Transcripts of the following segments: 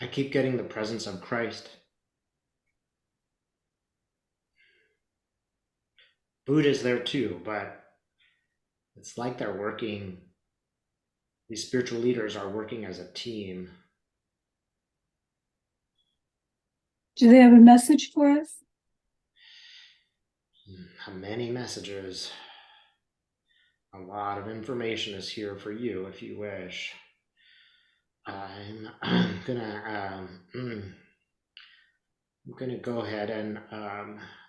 I keep getting the presence of Christ. Buddha's there too, but it's like they're working, these spiritual leaders are working as a team. Do they have a message for us? Many messages. A lot of information is here for you if you wish. I'm gonna go ahead and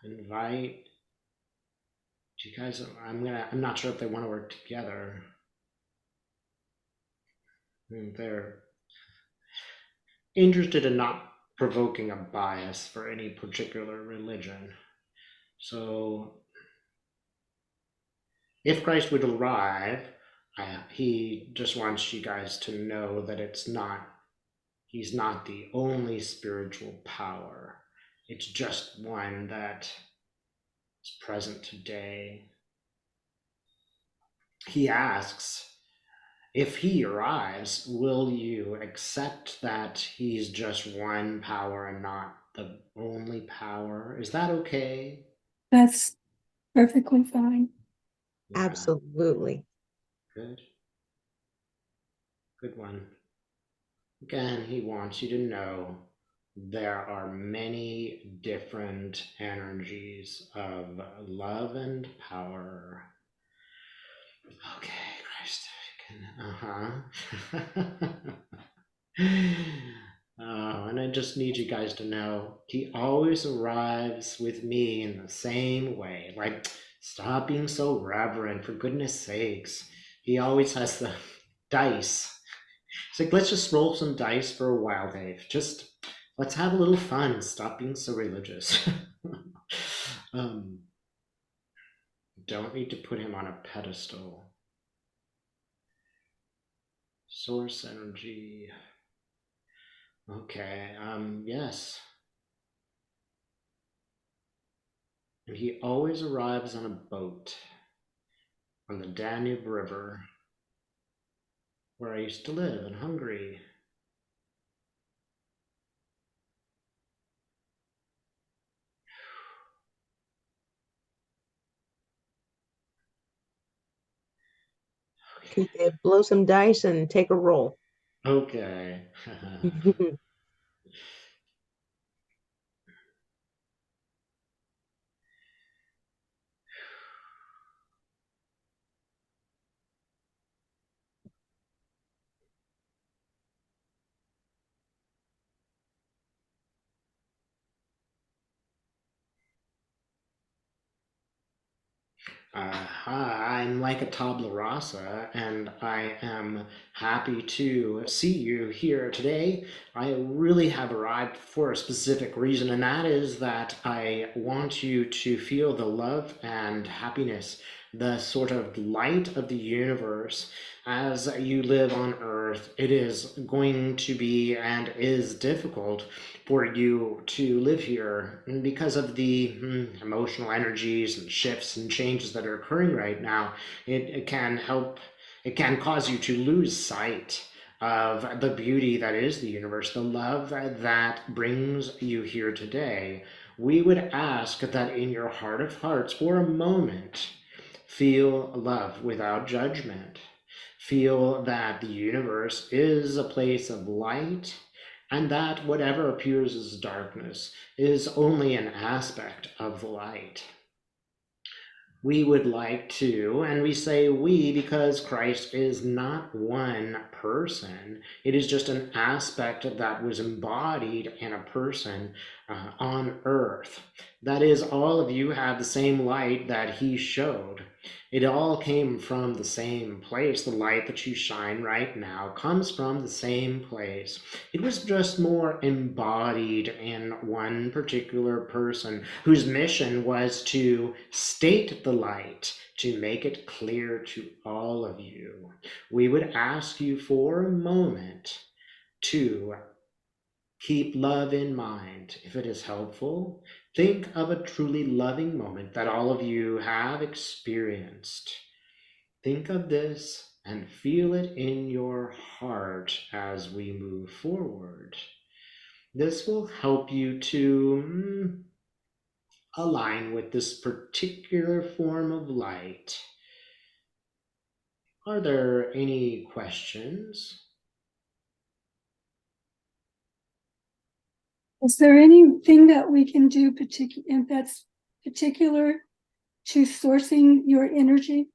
invite you guys. I'm not sure if they want to work together. They're interested in not provoking a bias for any particular religion. So if Christ would arrive, he just wants you guys to know that he's not the only spiritual power. It's just one that is present today. He asks, if he arrives, will you accept that he's just one power and not the only power? Is that okay? That's perfectly fine. Yeah, Absolutely. good. Good one. Again, he wants you to know there are many different energies of love and power. Okay, Christ. Oh, and I just need you guys to know he always arrives with me in the same way. Like, stop being so reverent, for goodness sakes. He always has the dice. It's like, let's just roll some dice for a while, Dave. Just let's have a little fun. Stop being so religious. um, don't need to put him on a pedestal. Source energy. Okay, yes. And he always arrives on a boat on the Danube River, where I used to live in Hungary. Okay, Dave, blow some dice and take a roll. Okay. I'm like a tabla rasa, and I am happy to see you here today. I really have arrived for a specific reason, and that is that I want you to feel the love and happiness, the sort of light of the universe as you live on Earth. It is going to be and is difficult for you to live here because of the emotional energies and shifts and changes that are occurring right now. It can help, it can cause you to lose sight of the beauty that is the universe, the love that brings you here today. We would ask that in your heart of hearts, for a moment, feel love without judgment. Feel that the universe is a place of light, and that whatever appears as darkness is only an aspect of the light. We would like to, and we say we because Christ is not one person. It is just an aspect that was embodied in a person on earth. That is, all of you have the same light that he showed. It all came from the same place. The light that you shine right now comes from the same place. It was just more embodied in one particular person whose mission was to state the light, to make it clear to all of you. We would ask you for a moment to keep love in mind. If it is helpful, think of a truly loving moment that all of you have experienced. Think of this and feel it in your heart as we move forward. This will help you to align with this particular form of light. Are there any questions? Is there anything that we can do that's particular to sourcing your energy?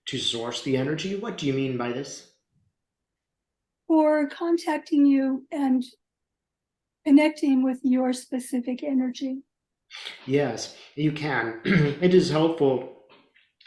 To source the energy? What do you mean by this? Or contacting you and connecting with your specific energy? Yes, you can. It is helpful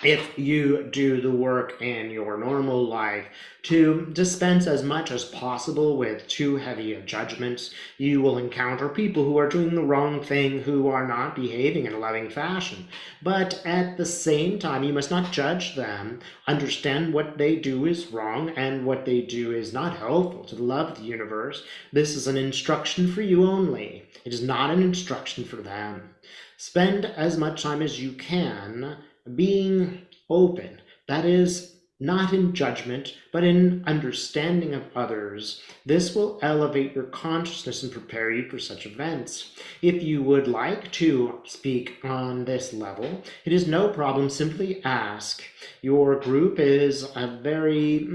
if you do the work in your normal life to dispense as much as possible with too heavy of judgments. You will encounter people who are doing the wrong thing, who are not behaving in a loving fashion. But at the same time, you must not judge them. Understand what they do is wrong and what they do is not helpful to the love of the universe. This is an instruction for you only. It is not an instruction for them. Spend as much time as you can being open. That is, not in judgment, but in understanding of others. This will elevate your consciousness and prepare you for such events. If you would like to speak on this level, it is no problem. Simply ask. Your group is a very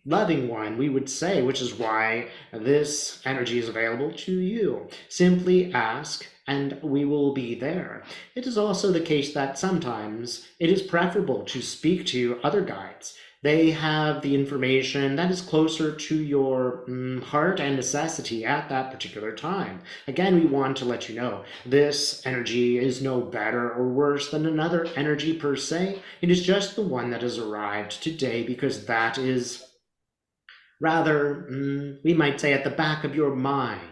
loving one, we would say, which is why this energy is available to you. Simply ask and we will be there. It is also the case that sometimes it is preferable to speak to other guides. They have the information that is closer to your heart and necessity at that particular time. Again, we want to let you know this energy is no better or worse than another energy per se. It is just the one that has arrived today because that is rather, we might say, at the back of your minds.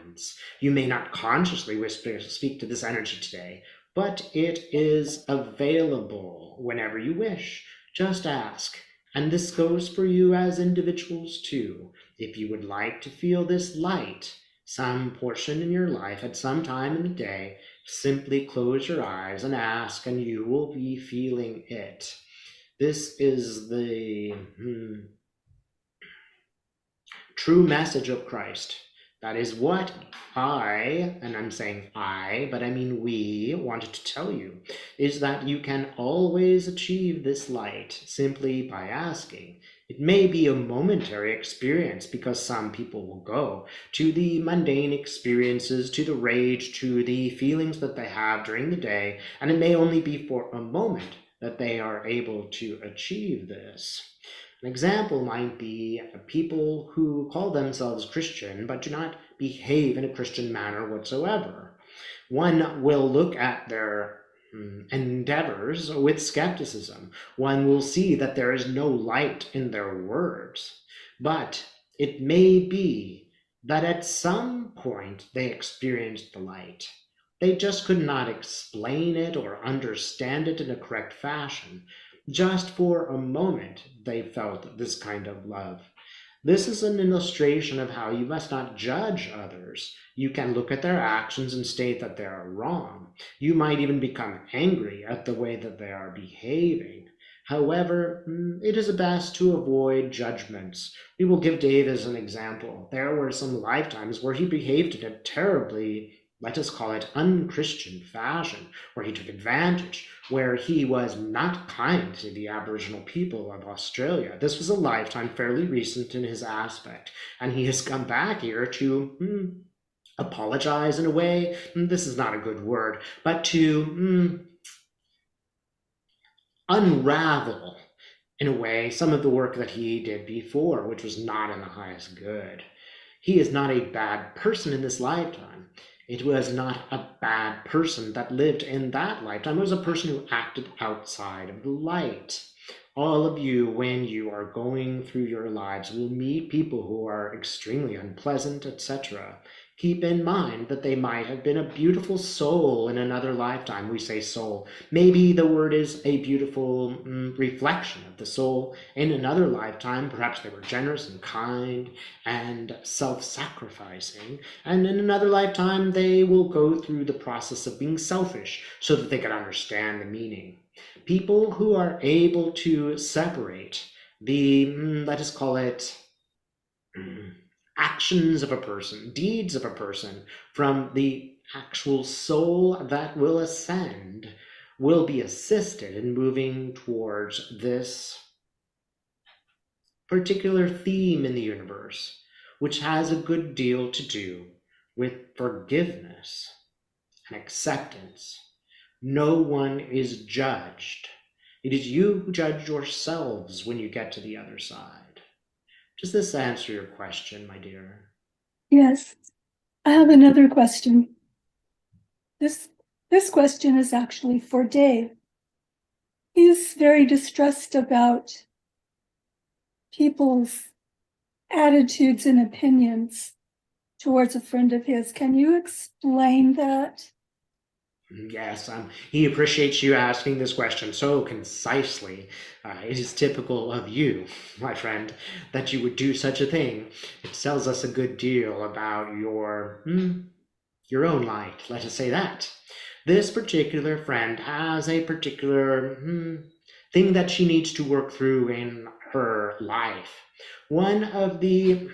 You may not consciously speak to this energy today, but it is available whenever you wish. Just ask. And this goes for you as individuals too. If you would like to feel this light, some portion in your life at some time in the day, simply close your eyes and ask, and you will be feeling it. This is the true message of Christ. That is what and I'm saying I, but I mean we, wanted to tell you, is that you can always achieve this light simply by asking. It may be a momentary experience because some people will go to the mundane experiences, to the rage, to the feelings that they have during the day, and it may only be for a moment that they are able to achieve this. An example might be people who call themselves Christian but do not behave in a Christian manner whatsoever. One will look at their endeavors with skepticism. One will see that there is no light in their words. But it may be that at some point they experienced the light. They just could not explain it or understand it in a correct fashion. Just for a moment, they felt this kind of love. This is an illustration of how you must not judge others. You can look at their actions and state that they are wrong. You might even become angry at the way that they are behaving. However, it is best to avoid judgments. We will give Dave as an example. There were some lifetimes where he behaved in a terribly, let us call it, unchristian fashion, where he took advantage, where he was not kind to the Aboriginal people of Australia. This was a lifetime fairly recent in his aspect, and he has come back here to apologize in a way. This is not a good word, but to unravel in a way some of the work that he did before, which was not in the highest good. He is not a bad person in this lifetime. It was not a bad person that lived in that lifetime. It was a person who acted outside of the light. All of you, when you are going through your lives, will meet people who are extremely unpleasant, etc. Keep in mind that they might have been a beautiful soul in another lifetime. We say soul. Maybe the word is a beautiful reflection of the soul in another lifetime. Perhaps they were generous and kind and self-sacrificing. And in another lifetime, they will go through the process of being selfish so that they can understand the meaning. People who are able to separate the, let us call it, actions of a person, deeds of a person, from the actual soul that will ascend, will be assisted in moving towards this particular theme in the universe, which has a good deal to do with forgiveness and acceptance. No one is judged. It is you who judge yourselves when you get to the other side. Does this answer your question, my dear? Yes. I have another question. This question is actually for Dave. He's very distressed about people's attitudes and opinions towards a friend of his. Can you explain that? Yes, he appreciates you asking this question so concisely. It is typical of you, my friend, that you would do such a thing. It tells us a good deal about your own light, let us say that. This particular friend has a particular thing that she needs to work through in her life. One of the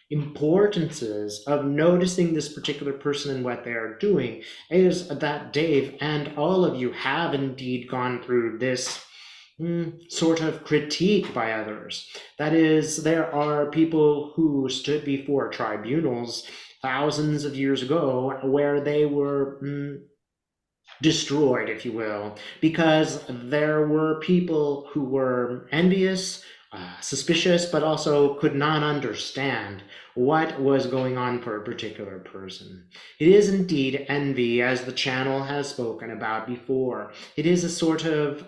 importances of noticing this particular person and what they are doing is that Dave and all of you have indeed gone through this sort of critique by others. That is, there are people who stood before tribunals thousands of years ago where they were destroyed, if you will, because there were people who were envious, suspicious, but also could not understand what was going on for a particular person. It is indeed envy, as the channel has spoken about before. It is a sort of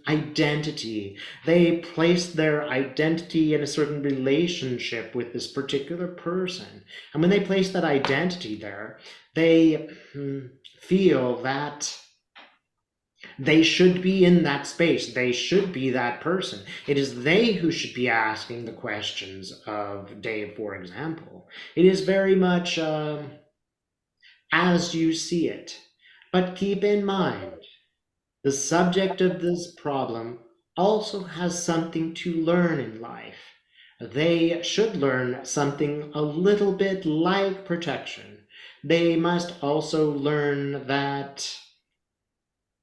identity. They place their identity in a certain relationship with this particular person. And when they place that identity there, they feel that they should be in that space. They should be that person. It is they who should be asking the questions of Dave, for example. It is very much as you see it. But keep in mind, the subject of this problem also has something to learn in life. They should learn something a little bit like protection. They must also learn that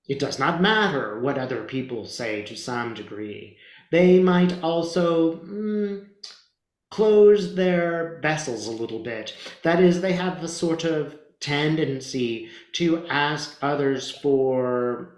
it does not matter what other people say to some degree. They might also close their vessels a little bit. That is, they have a sort of tendency to ask others for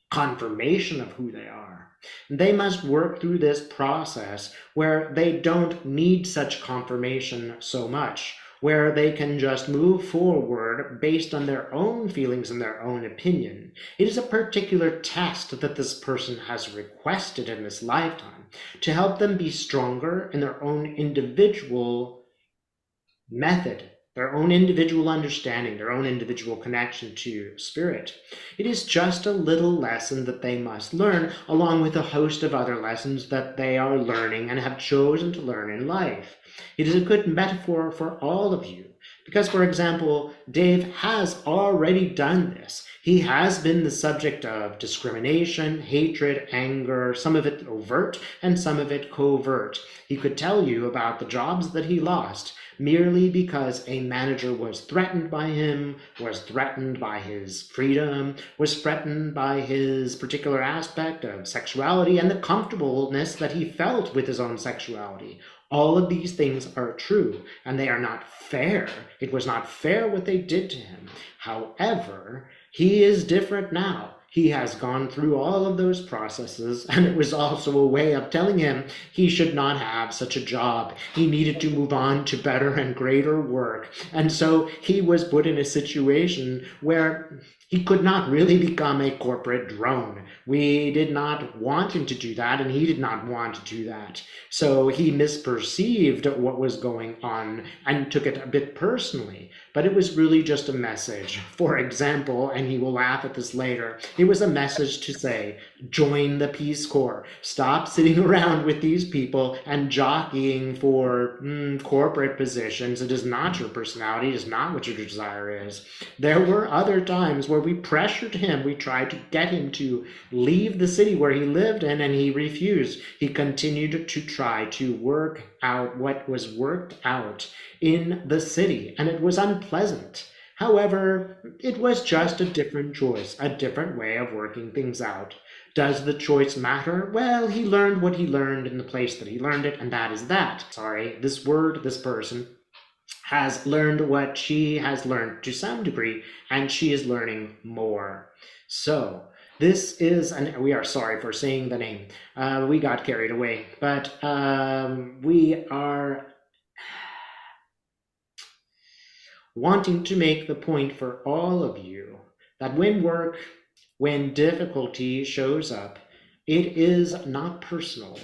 confirmation of who they are. They must work through this process where they don't need such confirmation so much, where they can just move forward based on their own feelings and their own opinion. It is a particular test that this person has requested in this lifetime to help them be stronger in their own individual method, their own individual understanding, their own individual connection to spirit. It is just a little lesson that they must learn, along with a host of other lessons that they are learning and have chosen to learn in life. It is a good metaphor for all of you, because, for example, Dave has already done this. He has been the subject of discrimination, hatred, anger, some of it overt and some of it covert. He could tell you about the jobs that he lost merely because a manager was threatened by him, was threatened by his freedom, was threatened by his particular aspect of sexuality and the comfortableness that he felt with his own sexuality. All of these things are true, and they are not fair. It was not fair what they did to him. However, he is different now. He has gone through all of those processes, and it was also a way of telling him he should not have such a job. He needed to move on to better and greater work. And so he was put in a situation where he could not really become a corporate drone. We did not want him to do that, and he did not want to do that. So he misperceived what was going on and took it a bit personally. But it was really just a message. For example, and he will laugh at this later, It was a message to say, join the Peace Corps. Stop sitting around with these people and jockeying for corporate positions. It is not your personality. It is not what your desire is. There were other times where we pressured him. We tried to get him to leave the city where he lived in, and he refused. He continued to try to work out what was worked out in the city, and it was unpleasant. However, it was just a different choice, a different way of working things out. Does the choice matter? Well, he learned what he learned in the place that he learned it, and that is that. Sorry, this word, this person, has learned what she has learned to some degree, and she is learning more. So, this is, and we are sorry for saying the name. We got carried away, but we are wanting to make the point for all of you that when difficulty shows up, it is not personal.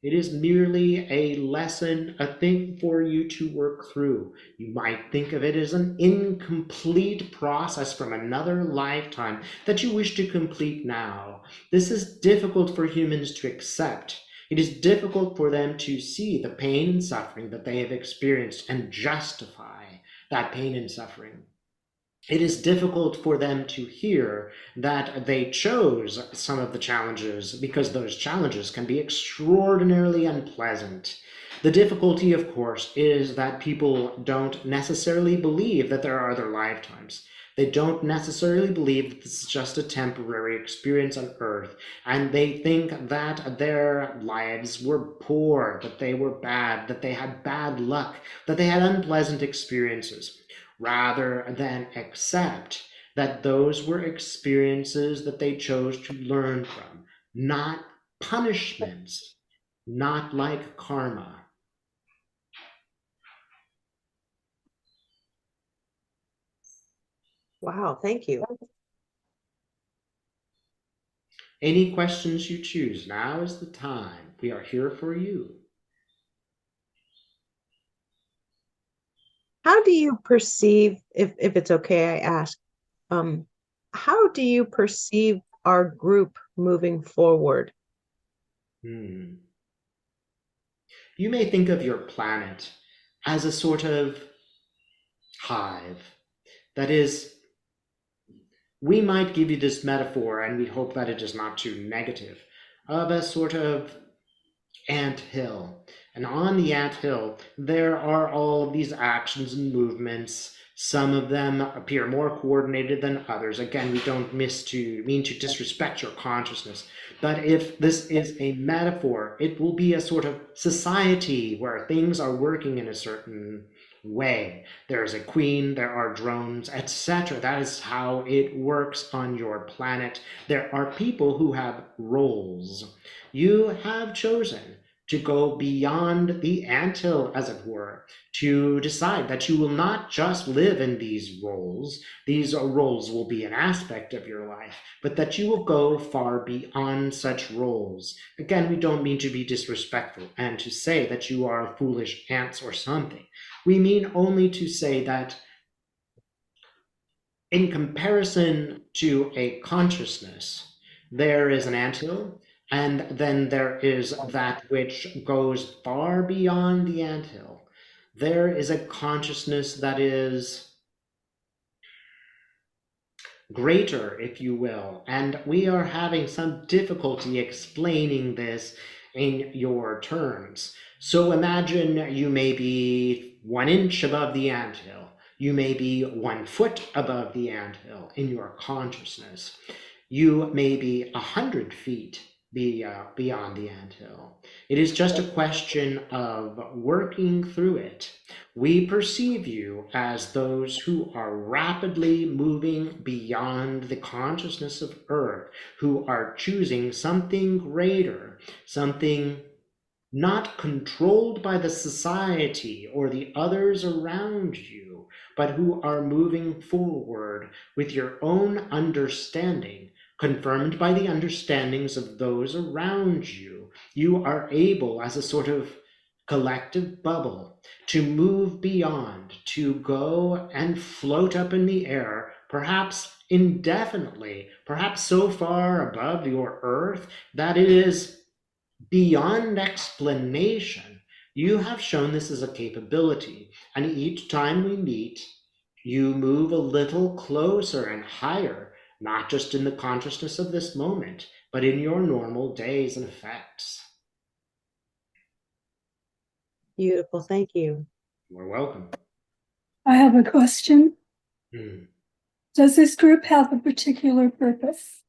It is merely a lesson, a thing for you to work through. You might think of it as an incomplete process from another lifetime that you wish to complete now. This is difficult for humans to accept. It is difficult for them to see the pain and suffering that they have experienced and justify that pain and suffering. It is difficult for them to hear that they chose some of the challenges because those challenges can be extraordinarily unpleasant. The difficulty, of course, is that people don't necessarily believe that there are other lifetimes. They don't necessarily believe that this is just a temporary experience on Earth, and they think that their lives were poor, that they were bad, that they had bad luck, that they had unpleasant experiences, rather than accept that those were experiences that they chose to learn from, not punishments, not like karma. Wow, thank you. Any questions you choose, now is the time. We are here for you. How do you perceive, if it's okay, I ask, how do you perceive our group moving forward? You may think of your planet as a sort of hive. That is, we might give you this metaphor, and we hope that it is not too negative, of a sort of ant hill. And on the ant hill, there are all of these actions and movements. Some of them appear more coordinated than others. Again, we don't mean to disrespect your consciousness. But if this is a metaphor, it will be a sort of society where things are working in a certain way. There is a queen, there are drones, etc. That is how it works on your planet. There are people who have roles. You have chosen to go beyond the anthill, as it were, to decide that you will not just live in these roles. These roles will be an aspect of your life, but that you will go far beyond such roles. Again, we don't mean to be disrespectful and to say that you are foolish ants or something. We mean only to say that in comparison to a consciousness, there is an anthill, and then there is that which goes far beyond the anthill. There is a consciousness that is greater, if you will, and we are having some difficulty explaining this in your terms. So imagine you may be 1 inch above the anthill. You may be 1 foot above the anthill in your consciousness. You may be 100 feet beyond the anthill. It is just a question of working through it. We perceive you as those who are rapidly moving beyond the consciousness of Earth, who are choosing something greater, something not controlled by the society or the others around you, but who are moving forward with your own understanding, confirmed by the understandings of those around you. You are able, as a sort of collective bubble, to move beyond, to go and float up in the air, perhaps indefinitely, perhaps so far above your earth that it is beyond explanation. You have shown this as a capability, and each time we meet, you move a little closer and higher, not just in the consciousness of this moment, but in your normal days and effects. Beautiful. Thank you. You're welcome. I have a question. Mm. Does this group have a particular purpose?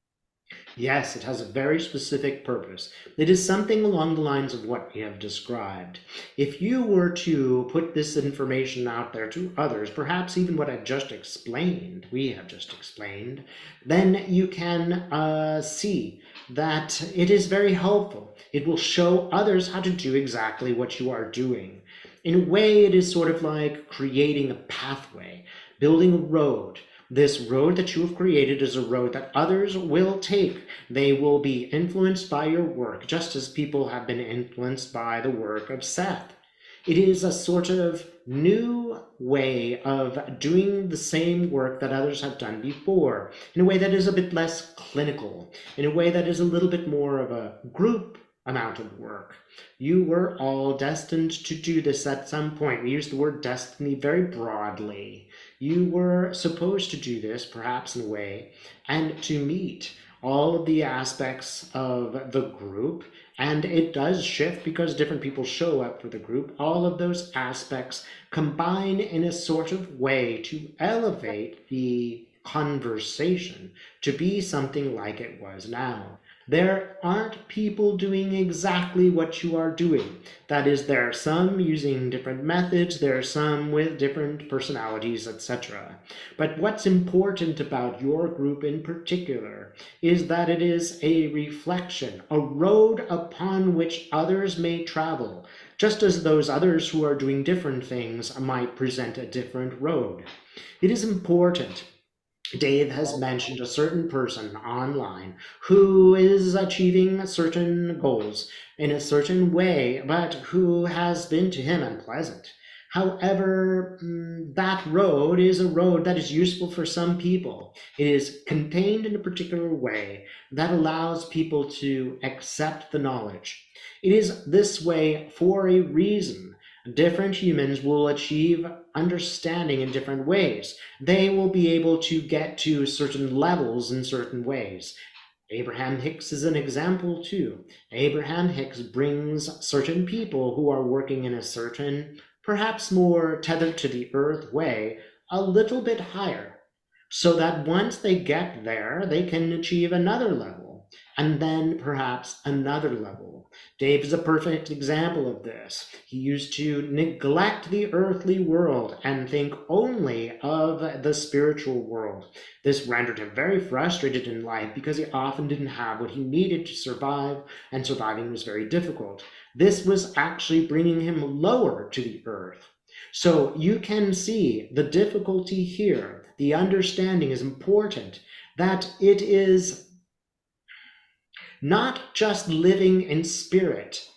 Yes, it has a very specific purpose. It is something along the lines of what we have described. If you were to put this information out there to others, perhaps even what I've just explained, we have just explained, then you can see that it is very helpful. It will show others how to do exactly what you are doing. In a way, it is sort of like creating a pathway, building a road. This road that you have created is a road that others will take. They will be influenced by your work, just as people have been influenced by the work of Seth. It is a sort of new way of doing the same work that others have done before, in a way that is a bit less clinical, in a way that is a little bit more of a group amount of work. You were all destined to do this at some point. We use the word destiny very broadly. You were supposed to do this, perhaps in a way, and to meet all of the aspects of the group. And it does shift because different people show up for the group. All of those aspects combine in a sort of way to elevate the conversation to be something like it was now. There aren't people doing exactly what you are doing. That is, there are some using different methods, there are some with different personalities, etc. But what's important about your group in particular is that it is a reflection, a road upon which others may travel, just as those others who are doing different things might present a different road. It is important. Dave has mentioned a certain person online who is achieving certain goals in a certain way, but who has been to him unpleasant. However, that road is a road that is useful for some people. It is contained in a particular way that allows people to accept the knowledge. It is this way for a reason. Different humans will achieve understanding in different ways. They will be able to get to certain levels in certain ways. Abraham Hicks is an example too. Abraham Hicks brings certain people who are working in a certain, perhaps more tethered to the earth way, a little bit higher, so that once they get there, they can achieve another level, and then perhaps another level. Dave is a perfect example of this. He used to neglect the earthly world and think only of the spiritual world. This rendered him very frustrated in life because he often didn't have what he needed to survive, and surviving was very difficult. This was actually bringing him lower to the earth. So you can see the difficulty here. The understanding is important, that it is not just living in spirit,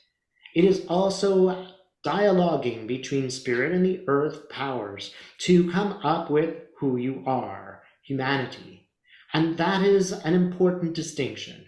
it is also dialoguing between spirit and the earth powers to come up with who you are, humanity. And that is an important distinction.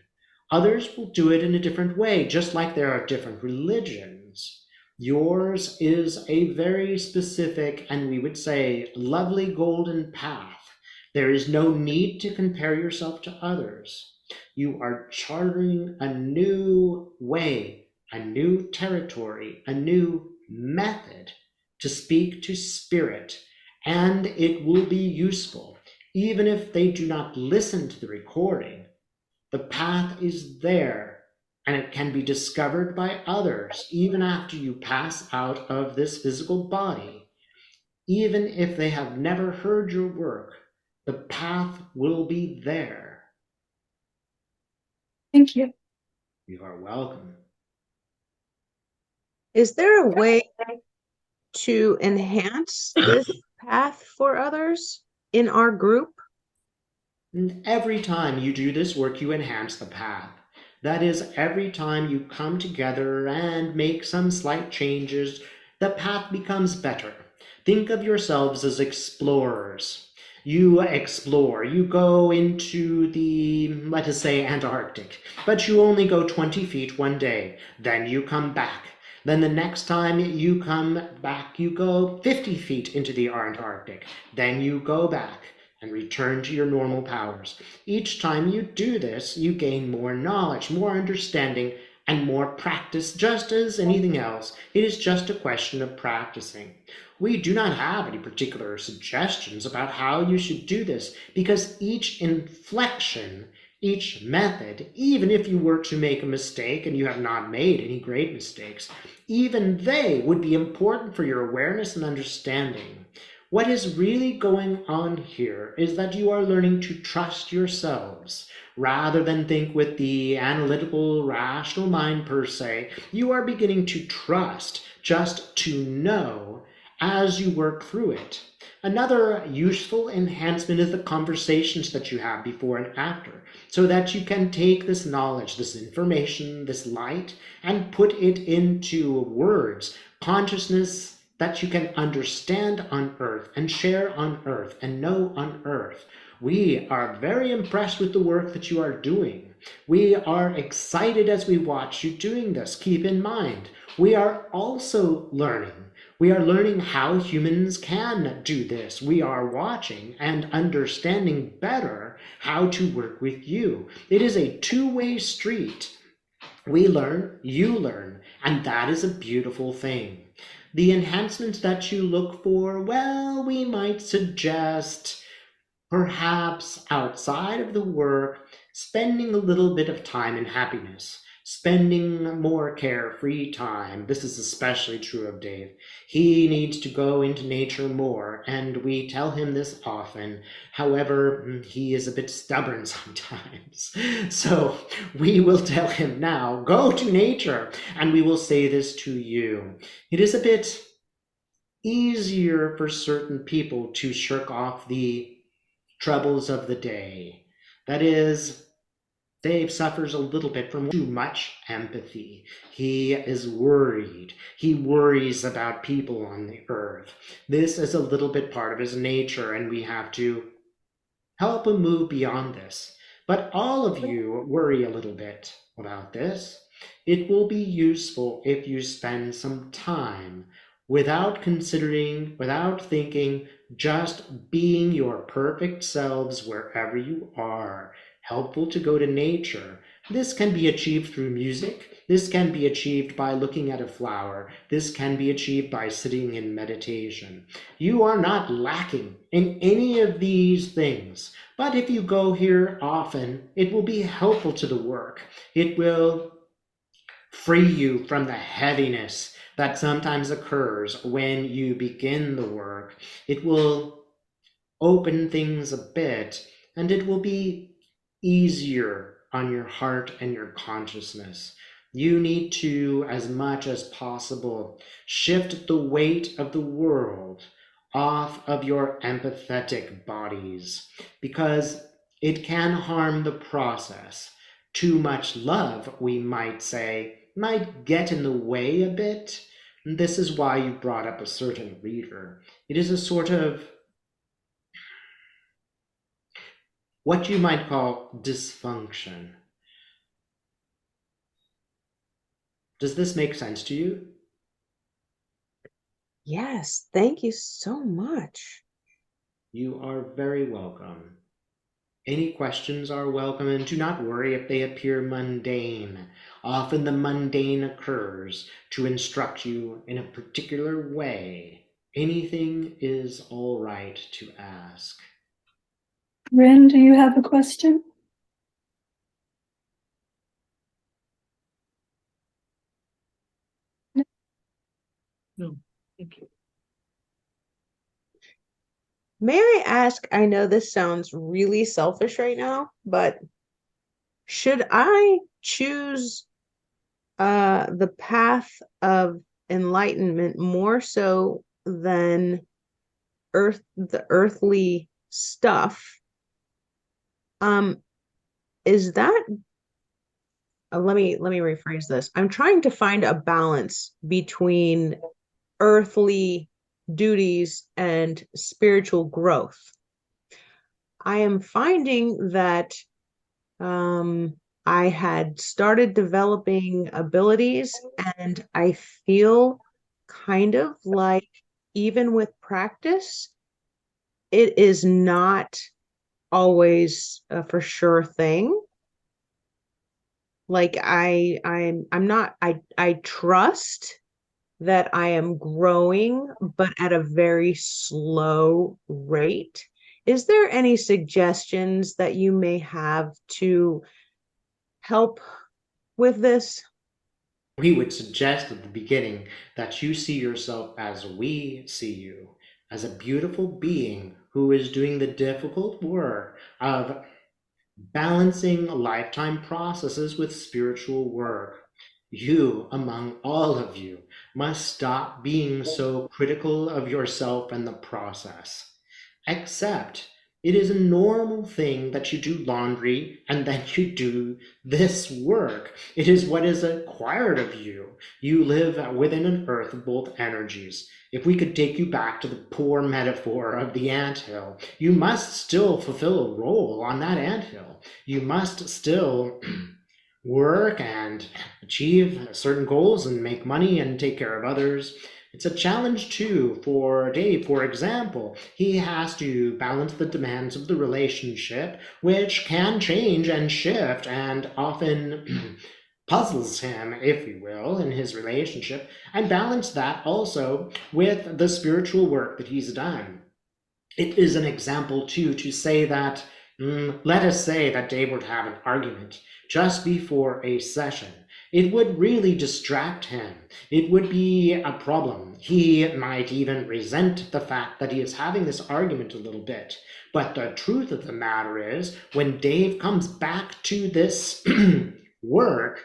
Others will do it in a different way, just like there are different religions. Yours is a very specific, and we would say, lovely golden path. There is no need to compare yourself to others. You are charting a new way, a new territory, a new method to speak to spirit, and it will be useful. Even if they do not listen to the recording, the path is there, and it can be discovered by others even after you pass out of this physical body. Even if they have never heard your work, the path will be there. Thank you. You are welcome. Is there a way to enhance this path for others in our group? And every time you do this work, you enhance the path. That is, every time you come together and make some slight changes, the path becomes better. Think of yourselves as explorers. You explore, you go into the, let us say, Antarctic, but you only go 20 feet one day. Then you come back. Then the next time you come back, you go 50 feet into the Antarctic. Then you go back and return to your normal powers. Each time you do this, you gain more knowledge, more understanding, and more practice. Just as anything else, it is just a question of practicing. We do not have any particular suggestions about how you should do this, because each inflection, each method, even if you were to make a mistake, and you have not made any great mistakes, even they would be important for your awareness and understanding. What is really going on here is that you are learning to trust yourselves. Rather than think with the analytical, rational mind per se, you are beginning to trust, just to know as you work through it. Another useful enhancement is the conversations that you have before and after, so that you can take this knowledge, this information, this light, and put it into words, consciousness that you can understand on earth and share on earth and know on earth. We are very impressed with the work that you are doing. We are excited as we watch you doing this. Keep in mind, we are also learning. We are learning how humans can do this. We are watching and understanding better how to work with you. It is a two-way street. We learn, you learn, and that is a beautiful thing. The enhancements that you look for, well, we might suggest perhaps outside of the work, spending a little bit of time in happiness, spending more carefree time. This is especially true of Dave. He needs to go into nature more, and we tell him this often. However, he is a bit stubborn sometimes. So we will tell him now, go to nature, and we will say this to you. It is a bit easier for certain people to shirk off the troubles of the day. That is, Dave suffers a little bit from too much empathy. He is worried. He worries about people on the earth. This is a little bit part of his nature, and we have to help him move beyond this. But all of you worry a little bit about this. It will be useful if you spend some time without considering, without thinking, just being your perfect selves wherever you are. Helpful to go to nature. This can be achieved through music. This can be achieved by looking at a flower. This can be achieved by sitting in meditation. You are not lacking in any of these things. But if you go here often, it will be helpful to the work. It will free you from the heaviness that sometimes occurs when you begin the work. It will open things a bit, and it will be easier on your heart and your consciousness. You need to, as much as possible, shift the weight of the world off of your empathetic bodies, because it can harm the process. Too much love, we might say, might get in the way a bit. This is why you brought up a certain reader. It is a sort of what you might call dysfunction. Does this make sense to you? Yes, thank you so much. You are very welcome. Any questions are welcome, and do not worry if they appear mundane. Often the mundane occurs to instruct you in a particular way. Anything is all right to ask. Ren, do you have a question? No, thank you. May I ask, I know this sounds really selfish right now, but should I choose the path of enlightenment more so than the earthly stuff? Is that let me rephrase this. I'm trying to find a balance between earthly duties and spiritual growth. I am finding that um, I had started developing abilities, and I feel kind of like even with practice, it is not always a for sure thing. Like I'm not I trust that I am growing, but at a very slow rate. Is there any suggestions that you may have to help with this? We would suggest at the beginning that you see yourself as we see you, as a beautiful being who is doing the difficult work of balancing lifetime processes with spiritual work. You, among all of you, must stop being so critical of yourself and the process. Accept it is a normal thing that you do laundry and then you do this work. It is what is acquired of you. You live within an earth of both energies. If we could take you back to the poor metaphor of the anthill, you must still fulfill a role on that anthill. You must still work and achieve certain goals and make money and take care of others. It's a challenge too for Dave, for example. He has to balance the demands of the relationship, which can change and shift and often puzzles him, if you will, in his relationship, and balance that also with the spiritual work that he's done. It is an example too to say that, let us say that Dave would have an argument just before a session. It would really distract him. It would be a problem. He might even resent the fact that he is having this argument a little bit. But the truth of the matter is, when Dave comes back to this work,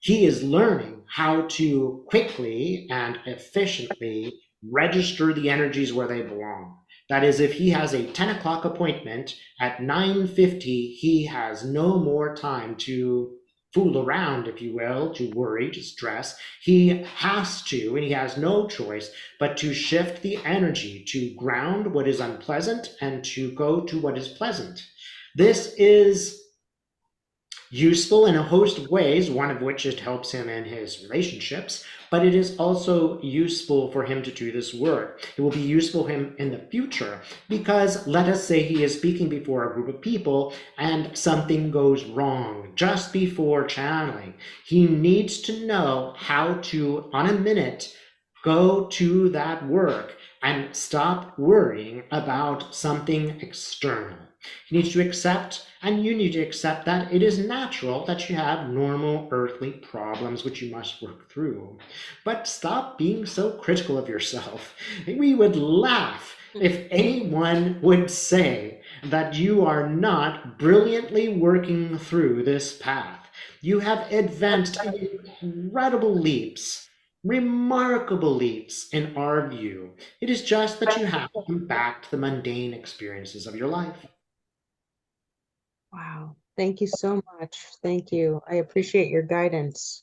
he is learning how to quickly and efficiently register the energies where they belong. That is, if he has a 10 o'clock appointment at 9:50, he has no more time to fool around, if you will, to worry, to stress. He has to, and he has no choice but to shift the energy to ground what is unpleasant and to go to what is pleasant. This is useful in a host of ways, one of which it helps him in his relationships, but it is also useful for him to do this work. It will be useful for him in the future because let us say he is speaking before a group of people and something goes wrong just before channeling. He needs to know how to, on a minute, go to that work and stop worrying about something external. He needs to accept, and you need to accept, that it is natural that you have normal earthly problems which you must work through. But stop being so critical of yourself. We would laugh if anyone would say that you are not brilliantly working through this path. You have advanced incredible leaps, remarkable leaps in our view. It is just that you have to come back to the mundane experiences of your life. Wow. Thank you so much. Thank you. I appreciate your guidance.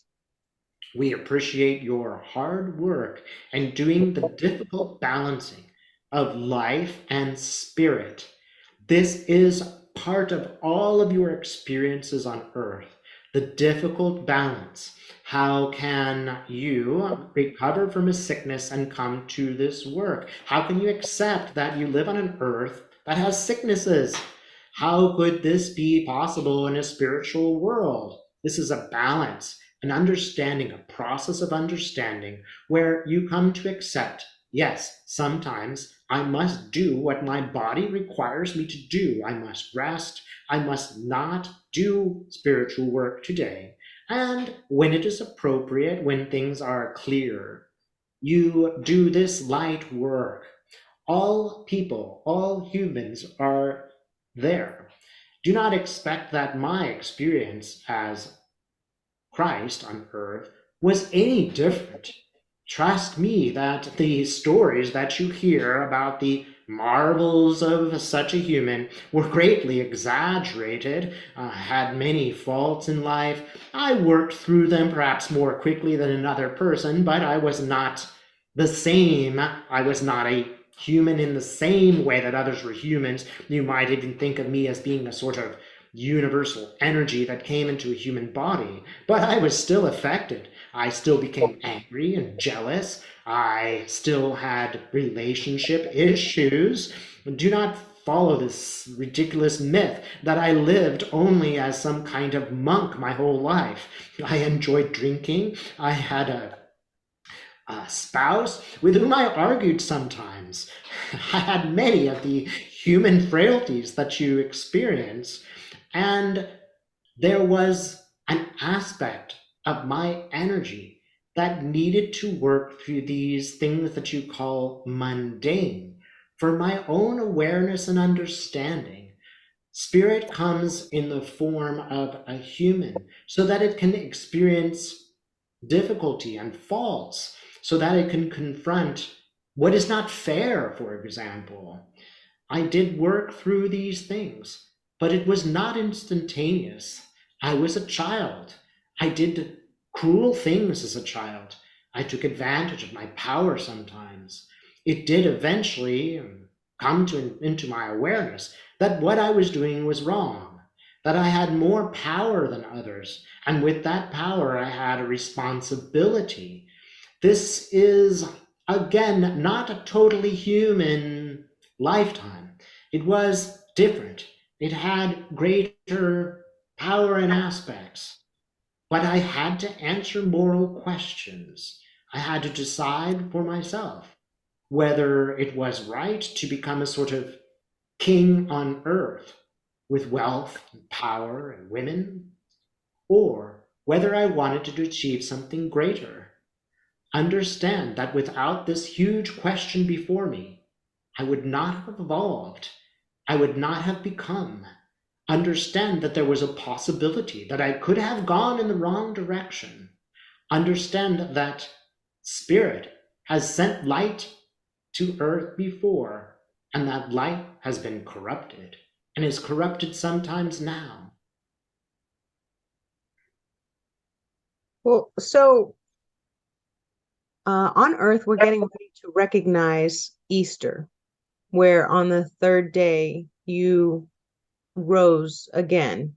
We appreciate your hard work and doing the difficult balancing of life and spirit. This is part of all of your experiences on earth, the difficult balance. How can you recover from a sickness and come to this work? How can you accept that you live on an earth that has sicknesses? How could this be possible in a spiritual world? This is a balance, an understanding, a process of understanding where you come to accept, yes, sometimes I must do what my body requires me to do. I must rest. I must not do spiritual work today. And when it is appropriate, when things are clear, you do this light work. All people, all humans are there. Do not expect that my experience as Christ on earth was any different. Trust me that the stories that you hear about the marvels of such a human were greatly exaggerated, had many faults in life. I worked through them perhaps more quickly than another person, but I was not the same. I was not a human in the same way that others were humans. You might even think of me as being a sort of universal energy that came into a human body, but I was still affected. I still became angry and jealous. I still had relationship issues. Do not follow this ridiculous myth that I lived only as some kind of monk my whole life. I enjoyed drinking. I had a spouse with whom I argued sometimes. I had many of the human frailties that you experience. And there was an aspect of my energy that needed to work through these things that you call mundane for my own awareness and understanding. Spirit comes in the form of a human so that it can experience difficulty and faults, so that it can confront what is not fair, for example. I did work through these things, but it was not instantaneous. I was a child. I did cruel things as a child. I took advantage of my power sometimes. It did eventually come into my awareness that what I was doing was wrong, that I had more power than others, and with that power, I had a responsibility. This is, again, not a totally human lifetime. It was different. It had greater power and aspects. But I had to answer moral questions. I had to decide for myself whether it was right to become a sort of king on earth with wealth and power and women, or whether I wanted to achieve something greater. Understand that without this huge question before me, I would not have evolved. I would not have become. Understand that there was a possibility that I could have gone in the wrong direction. Understand that Spirit has sent light to earth before, and that light has been corrupted, and is corrupted sometimes now. Well, so on Earth, we're getting ready to recognize Easter, where on the third day you rose again.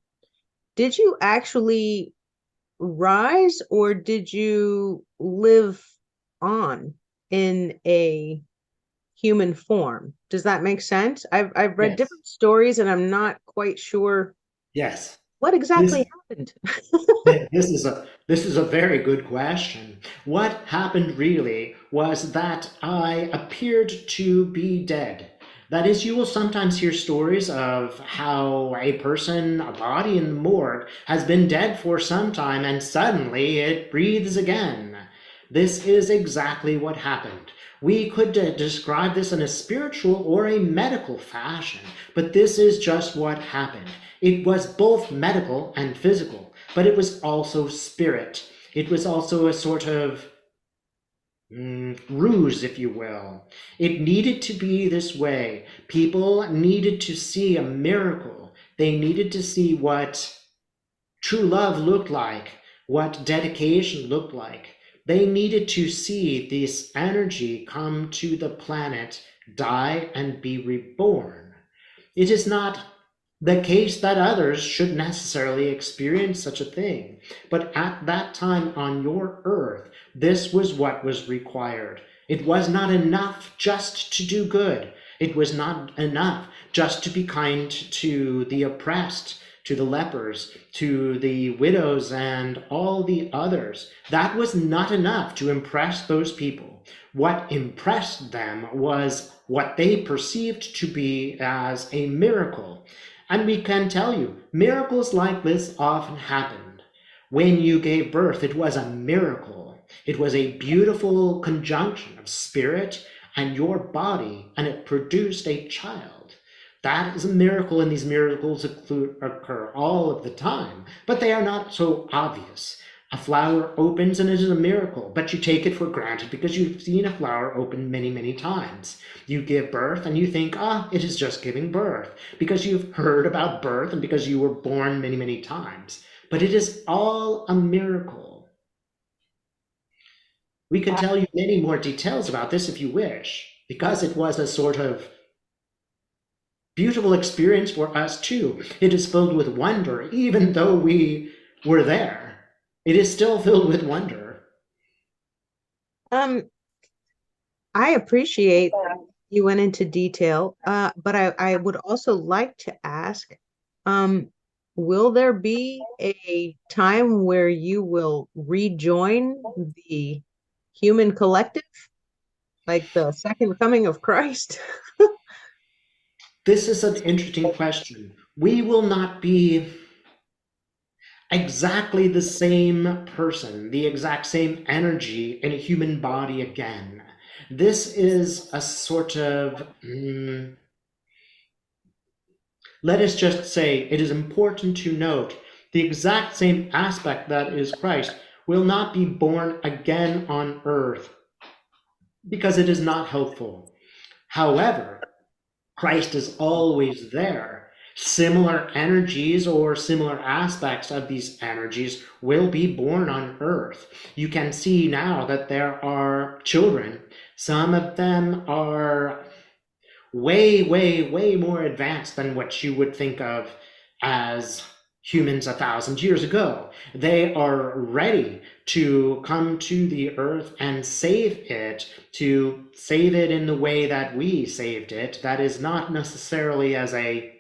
Did you actually rise, or did you live on in a human form? Does that make sense? I've read Yes. different stories and I'm not quite sure Yes. what This exactly happened. this is a very good question. What happened really was that I appeared to be dead. That is, you will sometimes hear stories of how a person, a body in the morgue, has been dead for some time and suddenly it breathes again. This is exactly what happened. We could describe this in a spiritual or a medical fashion, but this is just what happened. It was both medical and physical, but it was also spirit. It was also a sort of ruse, if you will. It needed to be this way. People needed to see a miracle. They needed to see what true love looked like, what dedication looked like. They needed to see this energy come to the planet, die, and be reborn. It is not the case that others should necessarily experience such a thing, but at that time on your earth, this was what was required. It was not enough just to do good. It was not enough just to be kind to the oppressed, to the lepers, to the widows, and all the others. That was not enough to impress those people. What impressed them was what they perceived to be as a miracle. And we can tell you, miracles like this often happened. When you gave birth, it was a miracle. It was a beautiful conjunction of spirit and your body, and it produced a child. That is a miracle, and these miracles occur all of the time, but they are not so obvious. A flower opens and it is a miracle, but you take it for granted because you've seen a flower open many, many times. You give birth and you think, it is just giving birth, because you've heard about birth and because you were born many, many times. But it is all a miracle. We can tell you many more details about this if you wish. because it was a sort of beautiful experience for us too. It is filled with wonder, even though we were there. It is still filled with wonder. Um, I appreciate you went into detail, but I would also like to ask, um, will there be a time where you will rejoin the human collective, like the second coming of Christ? This is an interesting question. We will not be exactly the same person, the exact same energy in a human body again. This is a sort of, let us just say, it is important to note the exact same aspect that is Christ will not be born again on earth because it is not helpful. However, Christ is always there. Similar energies or similar aspects of these energies will be born on earth. You can see now that there are children. Some of them are way, way, way more advanced than what you would think of as humans 1,000 years ago. They are ready to come to the earth and to save it in the way that we saved it. That is not necessarily as a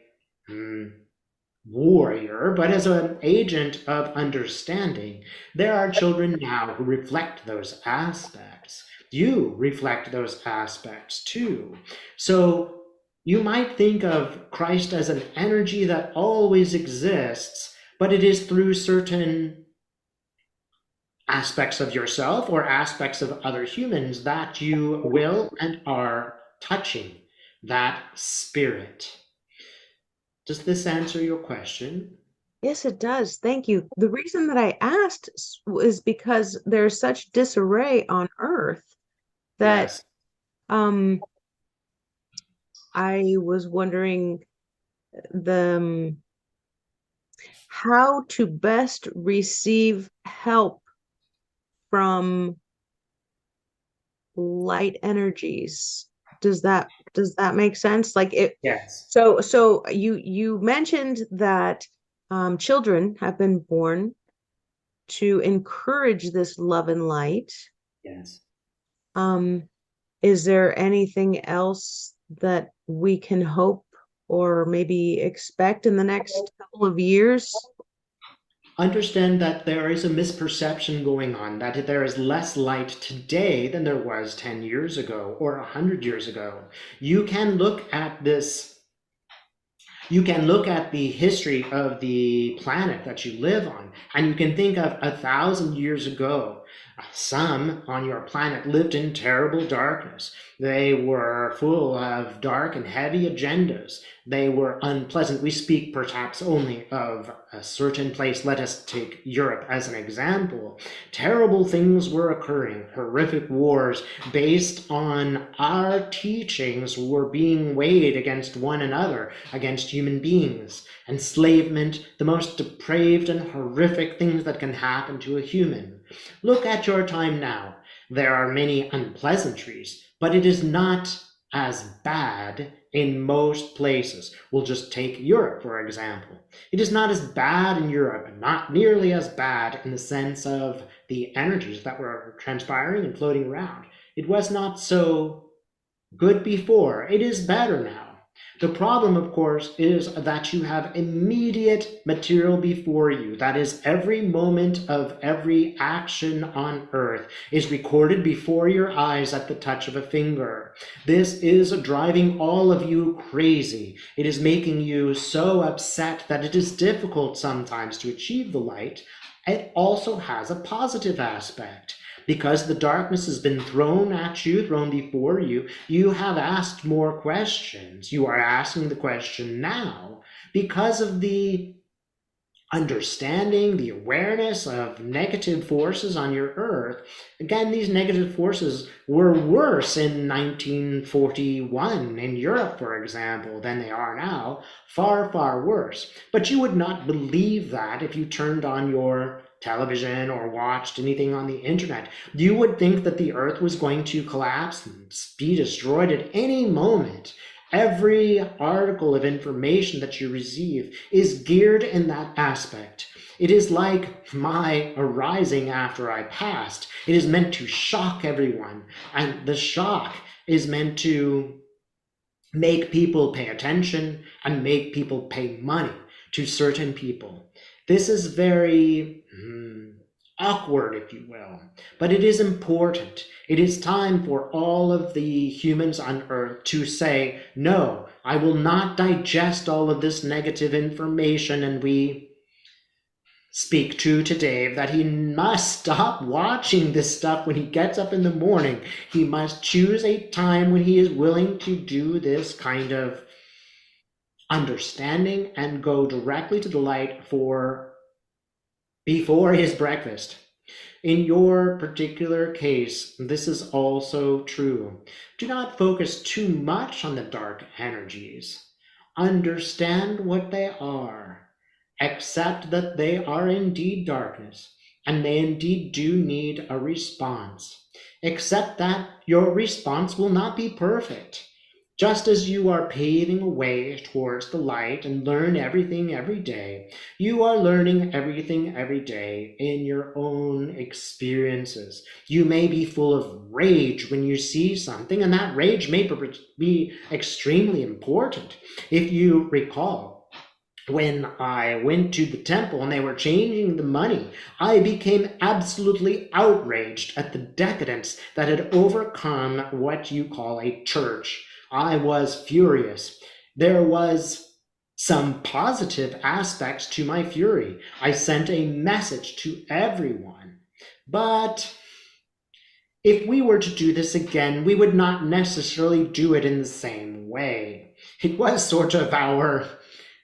warrior, but as an agent of understanding. There are children now who reflect those aspects. You reflect those aspects too. So you might think of Christ as an energy that always exists, but it is through certain aspects of yourself or aspects of other humans that you will and are touching that spirit. Does this answer your question? Yes, it does. Thank you. The reason that I asked is because there's such disarray on Earth that Yes. um, I was wondering the how to best receive help from light energies. Does that make sense? Like it Yes. so you mentioned that children have been born to encourage this love and light. Yes. Um, is there anything else that we can hope or maybe expect in the next couple of years? Understand that there is a misperception going on, that there is less light today than there was 10 years ago or 100 years ago. You can look at this, you can look at the history of the planet that you live on, and you can think of 1,000 years ago. Some on your planet lived in terrible darkness. They were full of dark and heavy agendas. They were unpleasant. We speak perhaps only of a certain place. Let us take Europe as an example. Terrible things were occurring. Horrific wars based on our teachings were being weighed against one another, against human beings. Enslavement, the most depraved and horrific things that can happen to a human. Look at your time now. There are many unpleasantries, but it is not as bad in most places. We'll just take Europe, for example. It is not as bad in Europe, not nearly as bad in the sense of the energies that were transpiring and floating around. It was not so good before. It is better now. The problem, of course, is that you have immediate material before you. That is, every moment of every action on earth is recorded before your eyes at the touch of a finger. This is driving all of you crazy. It is making you so upset that it is difficult sometimes to achieve the light. It also has a positive aspect. Because the darkness has been thrown at you, thrown before you, you have asked more questions. You are asking the question now because of the understanding, the awareness of negative forces on your earth. Again, these negative forces were worse in 1941 in Europe, for example, than they are now. Far, far worse. But you would not believe that if you turned on your television or watched anything on the internet, you would think that the earth was going to collapse and be destroyed at any moment. Every article of information that you receive is geared in that aspect. It is like my arising after I passed. It is meant to shock everyone, and the shock is meant to make people pay attention and make people pay money to certain people. This is very awkward, if you will, but it is important. It is time for all of the humans on Earth to say, no, I will not digest all of this negative information, and we speak to Dave that he must stop watching this stuff when he gets up in the morning. He must choose a time when he is willing to do this kind of understanding and go directly to the light before his breakfast. In your particular case, this is also true. Do not focus too much on the dark energies. Understand what they are. Accept that they are indeed darkness, and they indeed do need a response. Accept that your response will not be perfect. Just as you are paving a way towards the light and learn everything every day, you are learning everything every day in your own experiences. You may be full of rage when you see something, and that rage may be extremely important. If you recall, when I went to the temple and they were changing the money, I became absolutely outraged at the decadence that had overcome what you call a church. I was furious. There was some positive aspects to my fury. I sent a message to everyone. But if we were to do this again, we would not necessarily do it in the same way. It was sort of our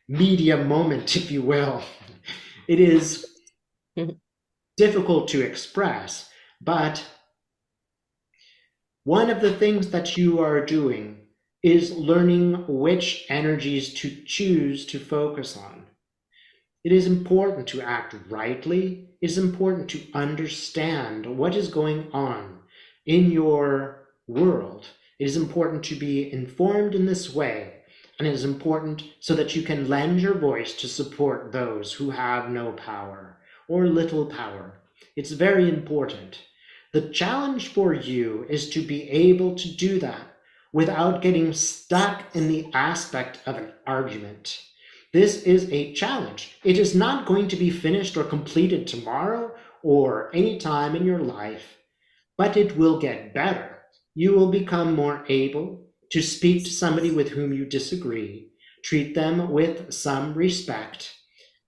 media moment, if you will. It is difficult to express, but one of the things that you are doing is learning which energies to choose to focus on. It is important to act rightly. It is important to understand what is going on in your world. It is important to be informed in this way, and it is important so that you can lend your voice to support those who have no power or little power. It's very important. The challenge for you is to be able to do that without getting stuck in the aspect of an argument. This is a challenge. It is not going to be finished or completed tomorrow or any time in your life, but it will get better. You will become more able to speak to somebody with whom you disagree, treat them with some respect,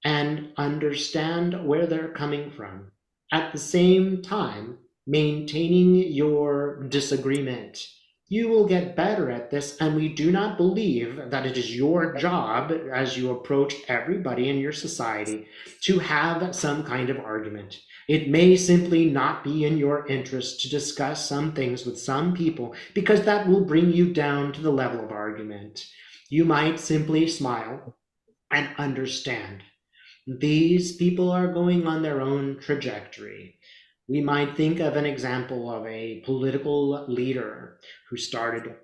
and understand where they're coming from. At the same time, maintaining your disagreement. You will get better at this, and we do not believe that it is your job, as you approach everybody in your society, to have some kind of argument. It may simply not be in your interest to discuss some things with some people, because that will bring you down to the level of argument. You might simply smile and understand. These people are going on their own trajectory. We might think of an example of a political leader who started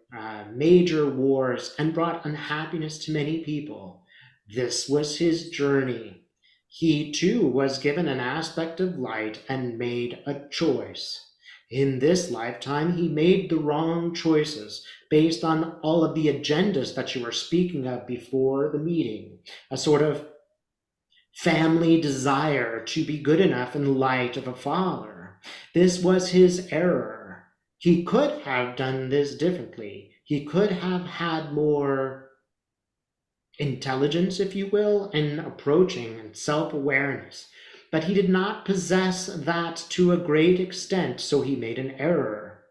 major wars and brought unhappiness to many people. This was his journey. He too was given an aspect of light and made a choice. In this lifetime, he made the wrong choices based on all of the agendas that you were speaking of before the meeting, a sort of family desire to be good enough in the light of a father. This was his error. He could have done this differently. He could have had more intelligence, if you will, in approaching and self-awareness. But he did not possess that to a great extent, so he made an error.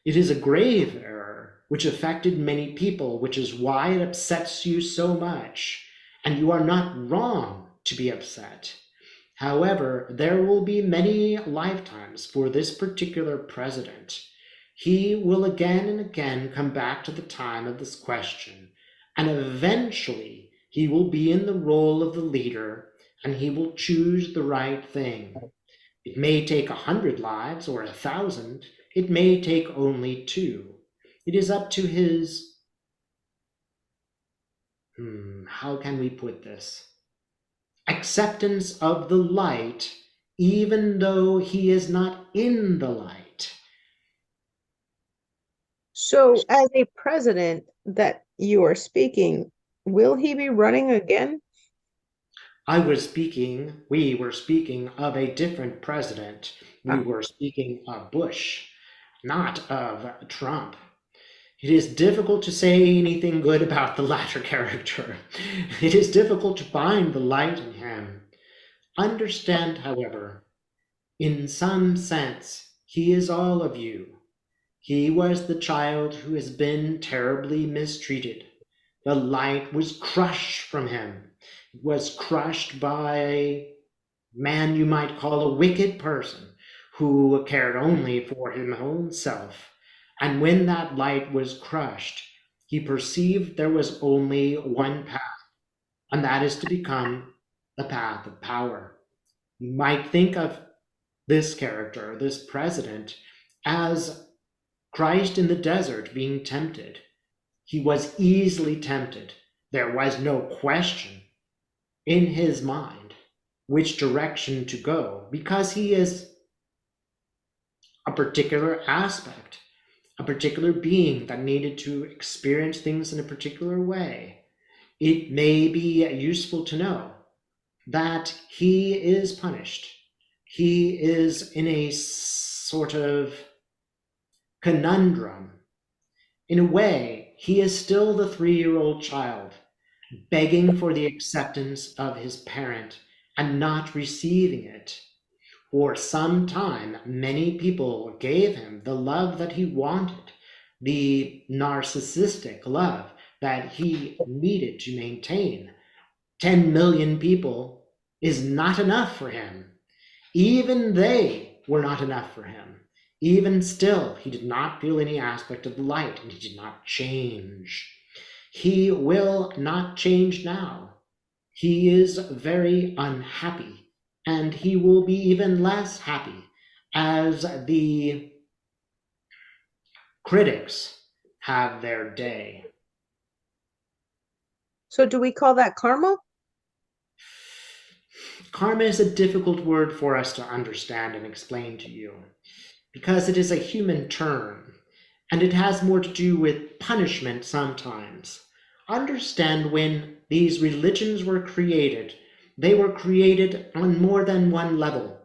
It is a grave error, which affected many people, which is why it upsets you so much. And you are not wrong to be upset. However, there will be many lifetimes for this particular president. He will again and again come back to the time of this question, and eventually he will be in the role of the leader, and he will choose the right thing. It may take 100 lives or 1,000. It may take only 2. It is up to his, how can we put this? Acceptance of the light, even though he is not in the light. So, as a president that you are speaking, will he be running again? We were speaking of a different president. We Ah, were speaking of Bush, not of Trump. It is difficult to say anything good about the latter character. It is difficult to find the light in him. Understand, however, in some sense, he is all of you. He was the child who has been terribly mistreated. The light was crushed from him. It was crushed by a man you might call a wicked person who cared only for his own self. And when that light was crushed, he perceived there was only one path, and that is to become the path of power. You might think of this character, this president, as Christ in the desert being tempted. He was easily tempted. There was no question in his mind which direction to go, because he is a particular aspect, a particular being that needed to experience things in a particular way. It may be useful to know that he is punished. He is in a sort of conundrum. In a way, he is still the 3-year-old child, begging for the acceptance of his parent and not receiving it. For some time, many people gave him the love that he wanted, the narcissistic love that he needed to maintain. 10 million people is not enough for him. Even they were not enough for him. Even still, he did not feel any aspect of the light, and he did not change. He will not change now. He is very unhappy, and he will be even less happy as the critics have their day. so do we call that karma? Karma is a difficult word for us to understand and explain to you, because it is a human term, and it has more to do with punishment sometimes. Understand, when these religions were created, they were created on more than one level.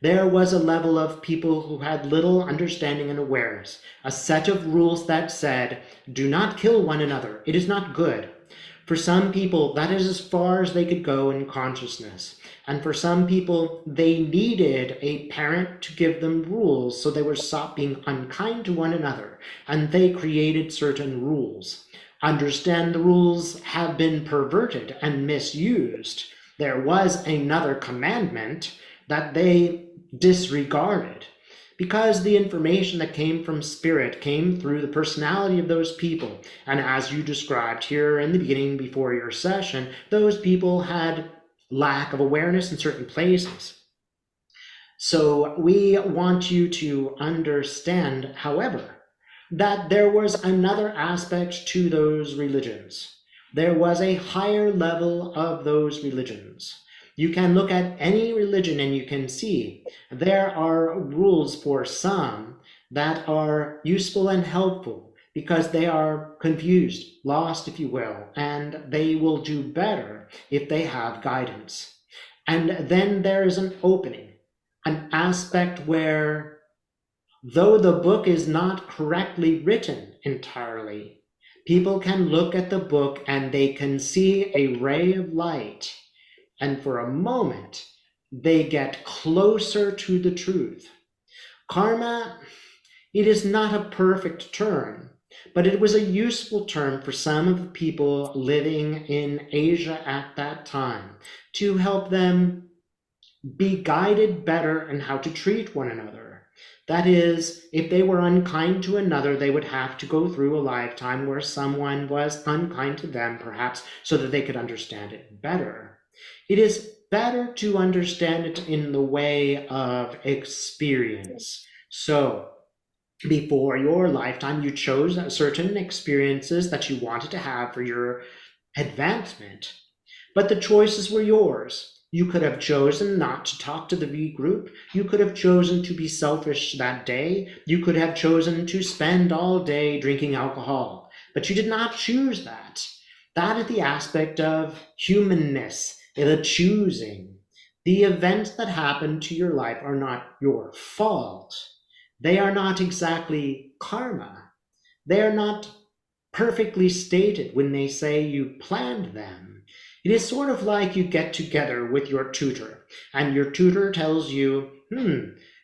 There was a level of people who had little understanding and awareness, a set of rules that said, do not kill one another, it is not good. For some people, that is as far as they could go in consciousness. And for some people, they needed a parent to give them rules so they would stop being unkind to one another. And they created certain rules. Understand, the rules have been perverted and misused. There was another commandment that they disregarded, because the information that came from spirit came through the personality of those people. And as you described here in the beginning before your session, those people had lack of awareness in certain places. So we want you to understand, however, that there was another aspect to those religions. There was a higher level of those religions. You can look at any religion and you can see there are rules for some that are useful and helpful, because they are confused, lost, if you will, and they will do better if they have guidance. And then there is an opening, an aspect where, though the book is not correctly written entirely, people can look at the book and they can see a ray of light, and for a moment, they get closer to the truth. Karma, it is not a perfect term, but it was a useful term for some of the people living in Asia at that time, to help them be guided better in how to treat one another. That is, if they were unkind to another, they would have to go through a lifetime where someone was unkind to them, perhaps, so that they could understand it better. It is better to understand it in the way of experience. So, before your lifetime, you chose certain experiences that you wanted to have for your advancement, but the choices were yours. You could have chosen not to talk to the V group. You could have chosen to be selfish that day. You could have chosen to spend all day drinking alcohol. But you did not choose that. That is the aspect of humanness, the choosing. The events that happen to your life are not your fault. They are not exactly karma. They are not perfectly stated when they say you planned them. It is sort of like you get together with your tutor, and your tutor tells you,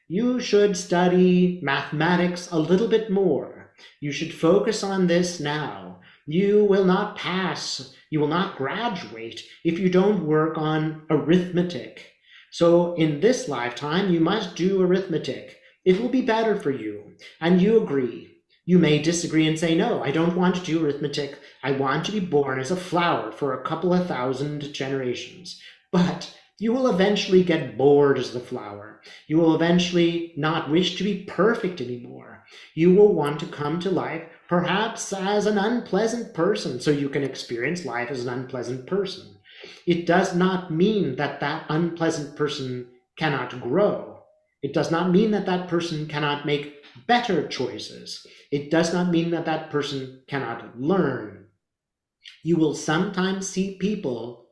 you should study mathematics a little bit more. You should focus on this now. You will not pass, you will not graduate if you don't work on arithmetic. So in this lifetime, you must do arithmetic. It will be better for you. And you agree. You may disagree and say, no, I don't want to do arithmetic. I want to be born as a flower for a couple of thousand generations. But you will eventually get bored as the flower. You will eventually not wish to be perfect anymore. You will want to come to life perhaps as an unpleasant person, so you can experience life as an unpleasant person. It does not mean that that unpleasant person cannot grow. It does not mean that that person cannot make better choices. It does not mean that that person cannot learn. You will sometimes see people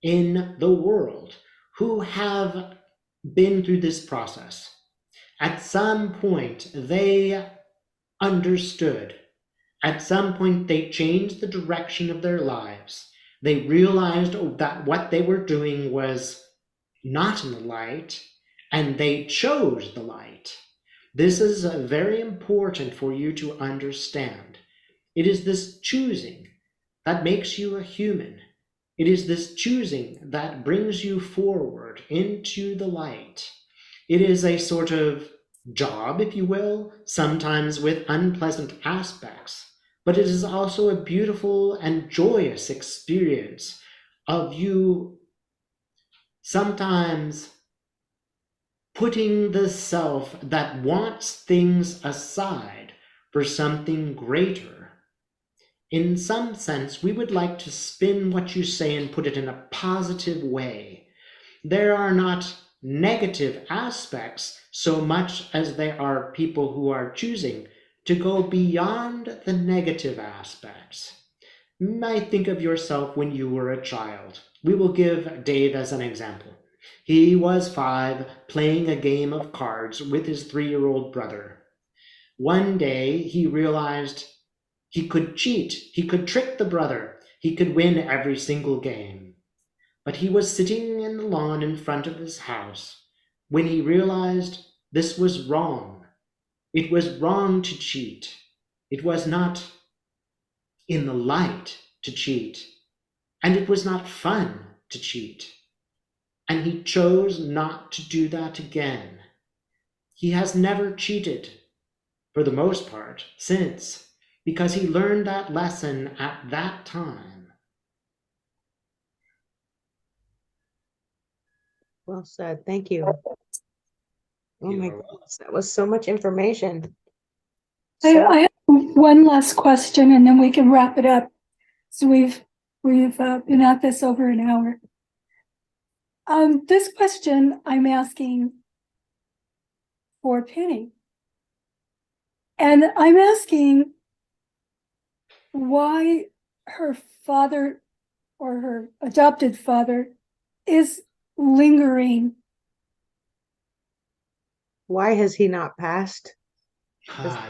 in the world who have been through this process. At some point, they understood. At some point, they changed the direction of their lives. They realized that what they were doing was not in the light, and they chose the light. This is very important for you to understand. It is this choosing that makes you a human. It is this choosing that brings you forward into the light. It is a sort of job, if you will, sometimes with unpleasant aspects, but it is also a beautiful and joyous experience of you sometimes putting the self that wants things aside for something greater. In some sense, we would like to spin what you say and put it in a positive way. There are not negative aspects so much as there are people who are choosing to go beyond the negative aspects. You might think of yourself when you were a child. We will give Dave as an example. He was 5, playing a game of cards with his 3-year-old brother. One day he realized he could cheat, he could trick the brother, he could win every single game. But he was sitting in the lawn in front of his house when he realized this was wrong. It was wrong to cheat. It was not in the light to cheat, and it was not fun to cheat. And he chose not to do that again. He has never cheated, for the most part, since, because he learned that lesson at that time. Well said. Thank you. Oh my You're goodness, that was so much information. I have one last question and then we can wrap it up. So we've been at this over an hour. This question I'm asking for Penny. And I'm asking why her father or her adopted father is lingering. Why has he not passed?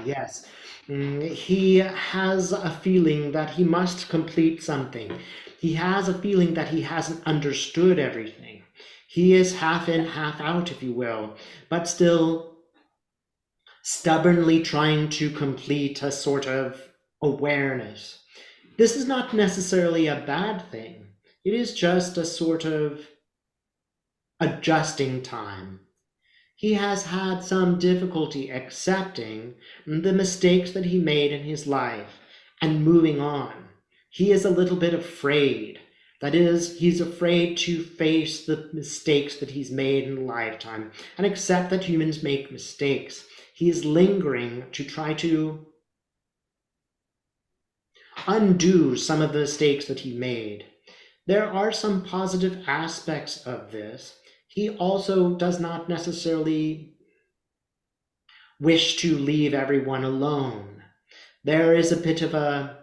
Yes. He has a feeling that he must complete something. He has a feeling that he hasn't understood everything. He is half in, half out, if you will, but still stubbornly trying to complete a sort of awareness. This is not necessarily a bad thing. It is just a sort of adjusting time. He has had some difficulty accepting the mistakes that he made in his life and moving on. He is a little bit afraid. That is, he's afraid to face the mistakes that he's made in a lifetime and accept that humans make mistakes. He is lingering to try to undo some of the mistakes that he made. There are some positive aspects of this. He also does not necessarily wish to leave everyone alone. There is a bit of a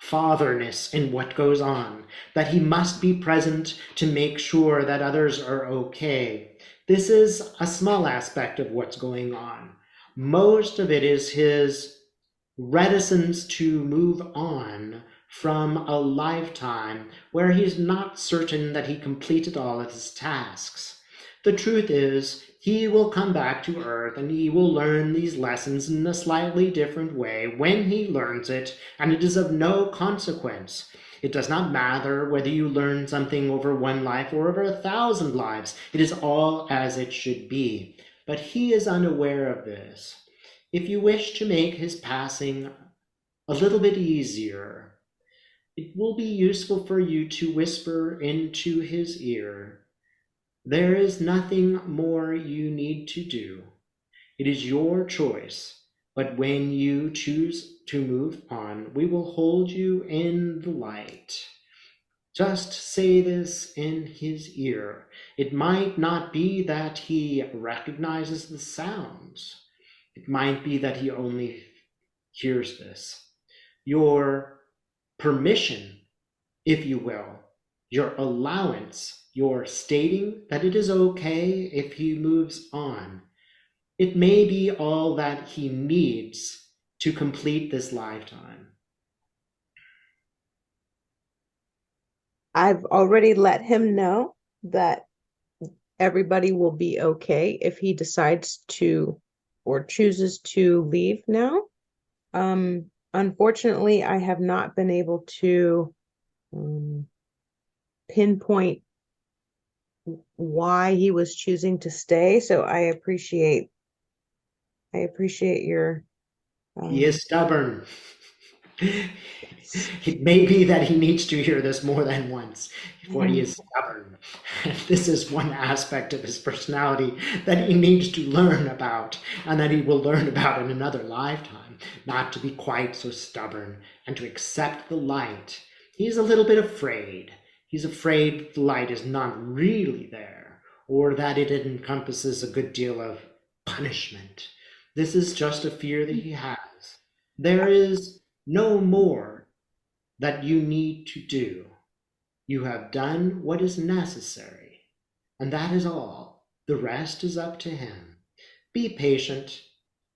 fatherness in what goes on, that he must be present to make sure that others are okay. This is a small aspect of what's going on. Most of it is his reticence to move on from a lifetime where he's not certain that he completed all of his tasks. The truth is, he will come back to Earth and he will learn these lessons in a slightly different way when he learns it, and it is of no consequence. It does not matter whether you learn something over one life or over 1,000 lives. It is all as it should be. But he is unaware of this. If you wish to make his passing a little bit easier, it will be useful for you to whisper into his ear, "There is nothing more you need to do. It is your choice, but when you choose to move on, we will hold you in the light." Just say this in his ear. It might not be that he recognizes the sounds. It might be that he only hears this. Your permission, if you will, your allowance, your stating that it is okay if he moves on. It may be all that he needs to complete this lifetime. I've already let him know that everybody will be okay if he decides to or chooses to leave now. Unfortunately, I have not been able to pinpoint why he was choosing to stay, so I appreciate your He is stubborn. It may be that he needs to hear this more than once, for he is stubborn. This is one aspect of his personality that he needs to learn about, and that he will learn about in another lifetime, not to be quite so stubborn and to accept the light. He's a little bit afraid. He's afraid the light is not really there, or that it encompasses a good deal of punishment. This is just a fear that he has. There is no more that you need to do. You have done what is necessary, and that is all. The rest is up to him. Be patient.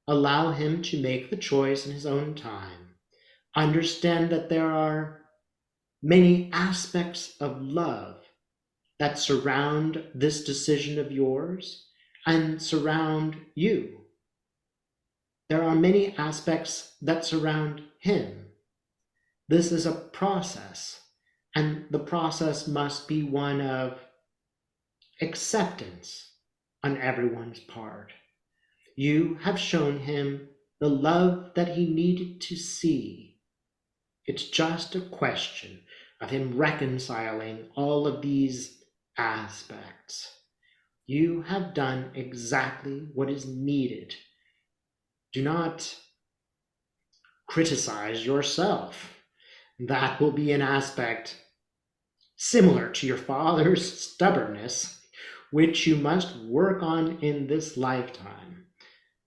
Allow him to make the choice in his own time. Understand that there are many aspects of love that surround this decision of yours and surround you. There are many aspects that surround him. This is a process, and the process must be one of acceptance on everyone's part. You have shown him the love that he needed to see. It's just a question of him reconciling all of these aspects. You have done exactly what is needed. Do not criticize yourself. That will be an aspect similar to your father's stubbornness, which you must work on in this lifetime.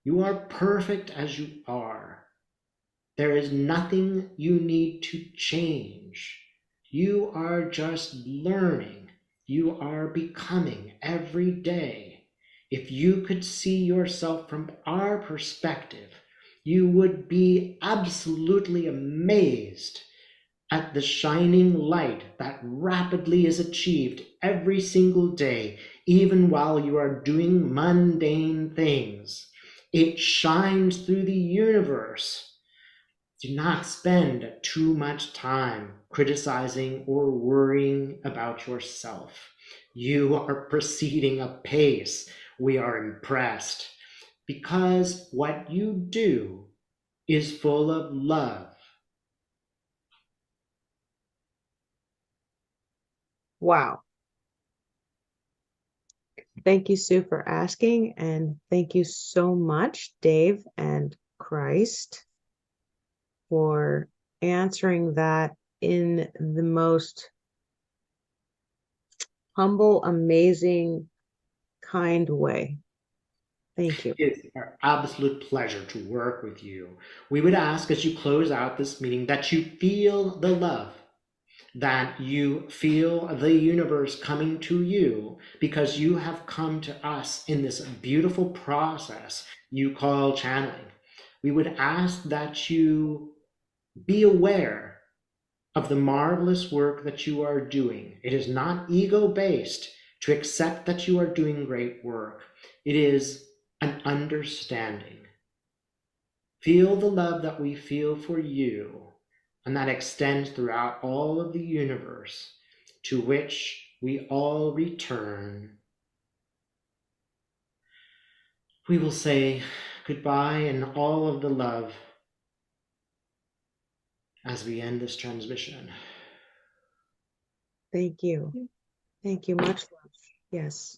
You are perfect as you are. There is nothing you need to change. You are just learning. You are becoming every day. If you could see yourself from our perspective, you would be absolutely amazed at the shining light that rapidly is achieved every single day, even while you are doing mundane things. It shines through the universe. Do not spend too much time criticizing or worrying about yourself. You are proceeding apace. We are impressed because what you do is full of love. Wow. Thank you, Sue, for asking. And thank you so much, Dave and Christ, for answering that in the most humble, amazing, kind way. Thank you. It's our absolute pleasure to work with you. We would ask as you close out this meeting that you feel the love, that you feel the universe coming to you because you have come to us in this beautiful process you call channeling. We would ask that you be aware of the marvelous work that you are doing. It is not ego based to accept that you are doing great work, it is an understanding. Feel the love that we feel for you, and that extends throughout all of the universe, to which we all return. We will say goodbye in all of the love as we end this transmission. Thank you. Thank you. Much love. Yes.